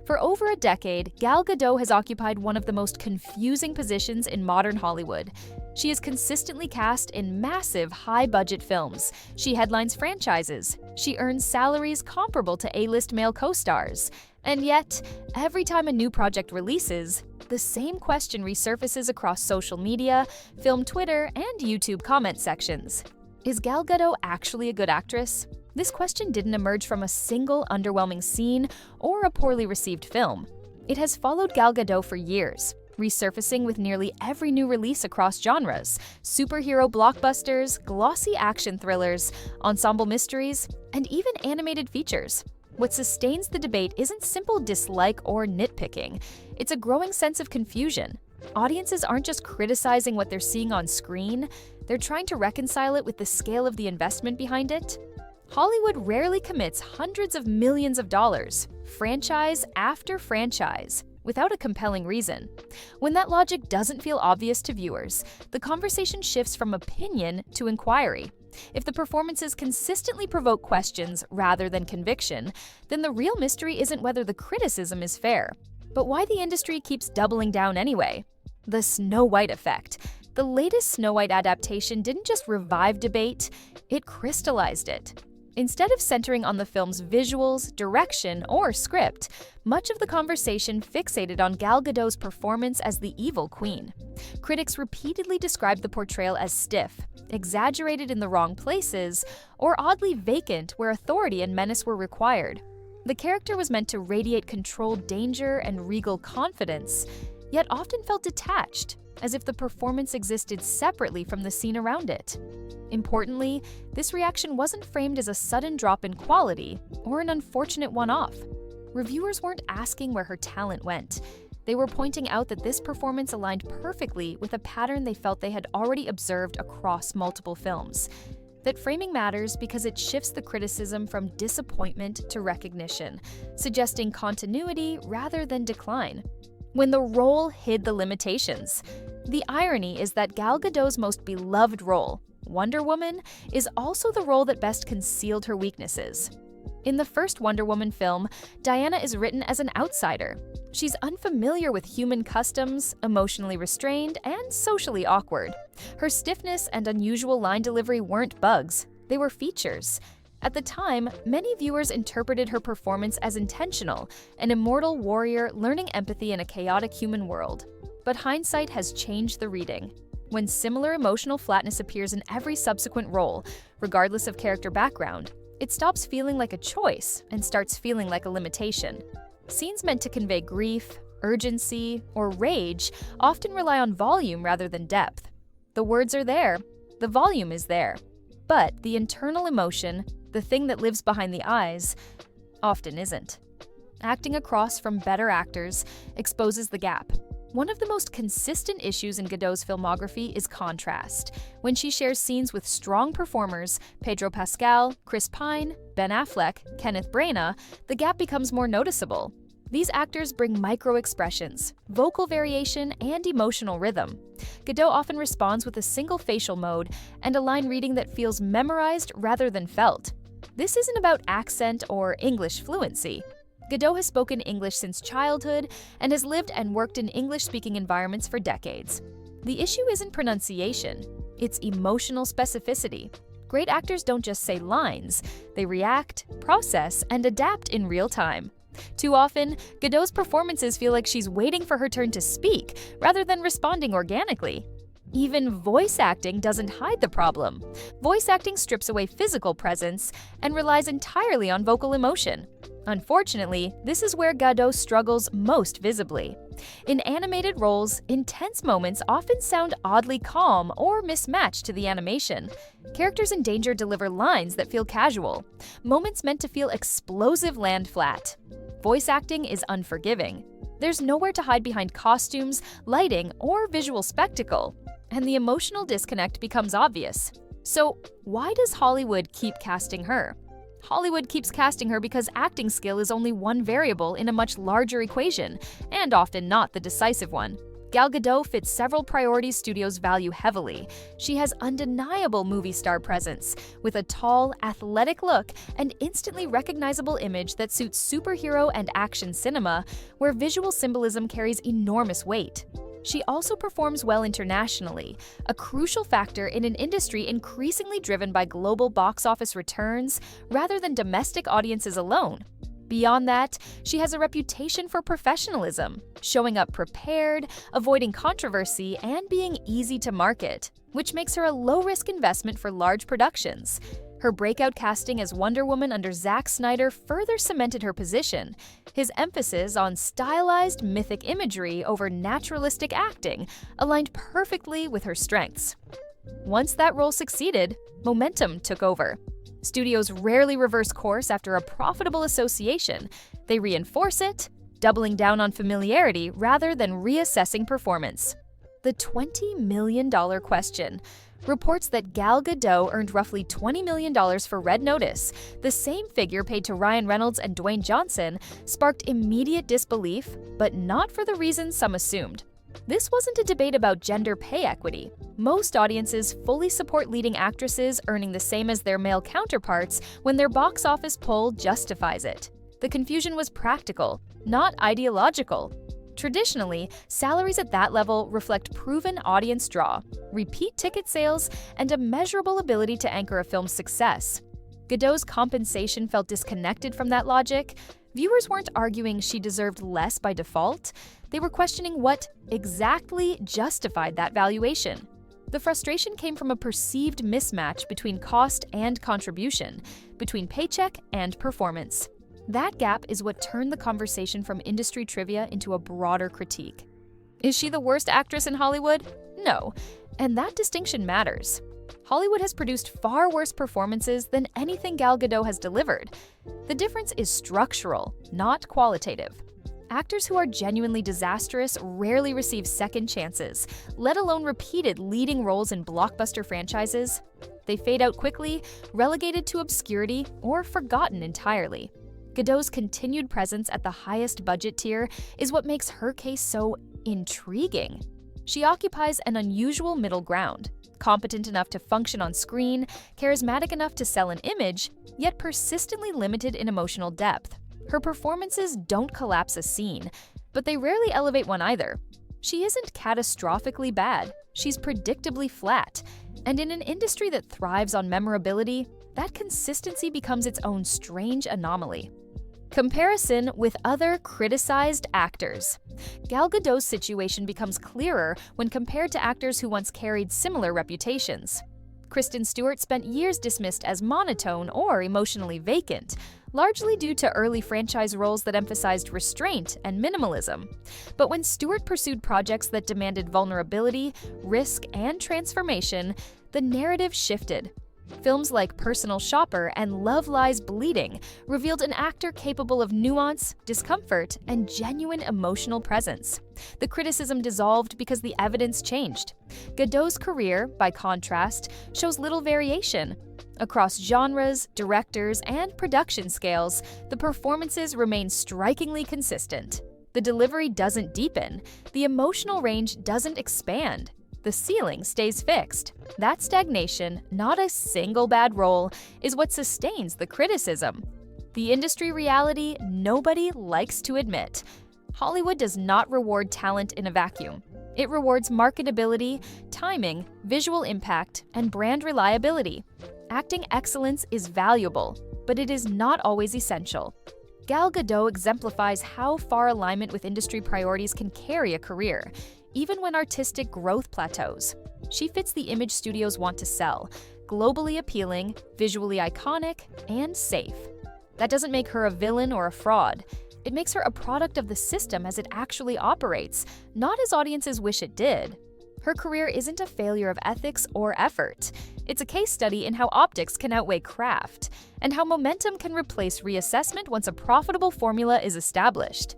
For over a decade, Gal Gadot has occupied one of the most confusing positions in modern Hollywood. She is consistently cast in massive, high-budget films. She headlines franchises. She earns salaries comparable to A-list male co-stars. And yet, every time a new project releases, the same question resurfaces across social media, film Twitter, and YouTube comment sections. Is Gal Gadot actually a good actress? This question didn't emerge from a single underwhelming scene or a poorly received film. It has followed Gal Gadot for years, resurfacing with nearly every new release across genres: superhero blockbusters, glossy action thrillers, ensemble mysteries, and even animated features. What sustains the debate isn't simple dislike or nitpicking. It's a growing sense of confusion. Audiences aren't just criticizing what they're seeing on screen, they're trying to reconcile it with the scale of the investment behind it. Hollywood rarely commits hundreds of millions of dollars, franchise after franchise, without a compelling reason. When that logic doesn't feel obvious to viewers, the conversation shifts from opinion to inquiry. If the performances consistently provoke questions rather than conviction, then the real mystery isn't whether the criticism is fair, but why the industry keeps doubling down anyway. The Snow White effect. The latest Snow White adaptation didn't just revive debate, it crystallized it. Instead of centering on the film's visuals, direction, or script, much of the conversation fixated on Gal Gadot's performance as the evil queen. Critics repeatedly described the portrayal as stiff, exaggerated in the wrong places, or oddly vacant where authority and menace were required. The character was meant to radiate controlled danger and regal confidence, yet often felt detached, as if the performance existed separately from the scene around it. Importantly, this reaction wasn't framed as a sudden drop in quality or an unfortunate one-off. Reviewers weren't asking where her talent went. They were pointing out that this performance aligned perfectly with a pattern they felt they had already observed across multiple films. That framing matters because it shifts the criticism from disappointment to recognition, suggesting continuity rather than decline. When the role hid the limitations. The irony is that Gal Gadot's most beloved role, Wonder Woman, is also the role that best concealed her weaknesses. In the first Wonder Woman film, Diana is written as an outsider. She's unfamiliar with human customs, emotionally restrained, and socially awkward. Her stiffness and unusual line delivery weren't bugs, they were features. At the time, many viewers interpreted her performance as intentional, an immortal warrior learning empathy in a chaotic human world. But hindsight has changed the reading. When similar emotional flatness appears in every subsequent role, regardless of character background, it stops feeling like a choice and starts feeling like a limitation. Scenes meant to convey grief, urgency, or rage often rely on volume rather than depth. The words are there, the volume is there, but the internal emotion, the thing that lives behind the eyes, often isn't. Acting across from better actors exposes the gap. One of the most consistent issues in Gadot's filmography is contrast. When she shares scenes with strong performers, Pedro Pascal, Chris Pine, Ben Affleck, Kenneth Branagh, the gap becomes more noticeable. These actors bring micro-expressions, vocal variation, and emotional rhythm. Gadot often responds with a single facial mode and a line reading that feels memorized rather than felt. This isn't about accent or English fluency. Gadot has spoken English since childhood and has lived and worked in English-speaking environments for decades. The issue isn't pronunciation, it's emotional specificity. Great actors don't just say lines, they react, process, and adapt in real time. Too often, Gadot's performances feel like she's waiting for her turn to speak, rather than responding organically. Even voice acting doesn't hide the problem. Voice acting strips away physical presence and relies entirely on vocal emotion. Unfortunately, this is where Gadot struggles most visibly. In animated roles, intense moments often sound oddly calm or mismatched to the animation. Characters in danger deliver lines that feel casual. Moments meant to feel explosive land flat. Voice acting is unforgiving. There's nowhere to hide behind costumes, lighting, or visual spectacle, and the emotional disconnect becomes obvious. So, why does Hollywood keep casting her? Hollywood keeps casting her because acting skill is only one variable in a much larger equation, and often not the decisive one. Gal Gadot fits several priorities studios value heavily. She has undeniable movie star presence, with a tall, athletic look and instantly recognizable image that suits superhero and action cinema, where visual symbolism carries enormous weight. She also performs well internationally, a crucial factor in an industry increasingly driven by global box office returns rather than domestic audiences alone. Beyond that, she has a reputation for professionalism, showing up prepared, avoiding controversy, and being easy to market, which makes her a low-risk investment for large productions. Her breakout casting as Wonder Woman under Zack Snyder further cemented her position. His emphasis on stylized mythic imagery over naturalistic acting aligned perfectly with her strengths. Once that role succeeded, momentum took over. Studios rarely reverse course after a profitable association. They reinforce it, doubling down on familiarity rather than reassessing performance. The $20 million question. Reports that Gal Gadot earned roughly $20 million for Red Notice, the same figure paid to Ryan Reynolds and Dwayne Johnson, sparked immediate disbelief, but not for the reasons some assumed. This wasn't a debate about gender pay equity. Most audiences fully support leading actresses earning the same as their male counterparts when their box office poll justifies it. The confusion was practical, not ideological. Traditionally, salaries at that level reflect proven audience draw, repeat ticket sales, and a measurable ability to anchor a film's success. Gadot's compensation felt disconnected from that logic. Viewers weren't arguing she deserved less by default. They were questioning what exactly justified that valuation. The frustration came from a perceived mismatch between cost and contribution, between paycheck and performance. That gap is what turned the conversation from industry trivia into a broader critique. Is she the worst actress in Hollywood? No, and that distinction matters. Hollywood has produced far worse performances than anything Gal Gadot has delivered. The difference is structural, not qualitative. Actors who are genuinely disastrous rarely receive second chances, let alone repeated leading roles in blockbuster franchises. They fade out quickly, relegated to obscurity, or forgotten entirely. Gadot's continued presence at the highest budget tier is what makes her case so intriguing. She occupies an unusual middle ground, competent enough to function on screen, charismatic enough to sell an image, yet persistently limited in emotional depth. Her performances don't collapse a scene, but they rarely elevate one either. She isn't catastrophically bad, she's predictably flat. And in an industry that thrives on memorability, that consistency becomes its own strange anomaly. Comparison with other criticized actors. Gal Gadot's situation becomes clearer when compared to actors who once carried similar reputations. Kristen Stewart spent years dismissed as monotone or emotionally vacant, largely due to early franchise roles that emphasized restraint and minimalism. But when Stewart pursued projects that demanded vulnerability, risk, and transformation, the narrative shifted. Films like Personal Shopper and Love Lies Bleeding revealed an actor capable of nuance, discomfort, and genuine emotional presence. The criticism dissolved because the evidence changed. Gadot's career, by contrast, shows little variation. Across genres, directors, and production scales, the performances remain strikingly consistent. The delivery doesn't deepen, the emotional range doesn't expand. The ceiling stays fixed. That stagnation, not a single bad role, is what sustains the criticism. The industry reality nobody likes to admit. Hollywood does not reward talent in a vacuum. It rewards marketability, timing, visual impact, and brand reliability. Acting excellence is valuable, but it is not always essential. Gal Gadot exemplifies how far alignment with industry priorities can carry a career, even when artistic growth plateaus. She fits the image studios want to sell: globally appealing, visually iconic, and safe. That doesn't make her a villain or a fraud. It makes her a product of the system as it actually operates, not as audiences wish it did. Her career isn't a failure of ethics or effort. It's a case study in how optics can outweigh craft, and how momentum can replace reassessment once a profitable formula is established.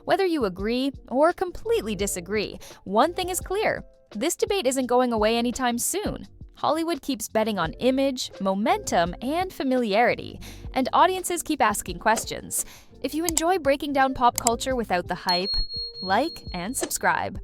Whether you agree or completely disagree, one thing is clear: this debate isn't going away anytime soon. Hollywood keeps betting on image, momentum, and familiarity, and audiences keep asking questions. If you enjoy breaking down pop culture without the hype, like and subscribe.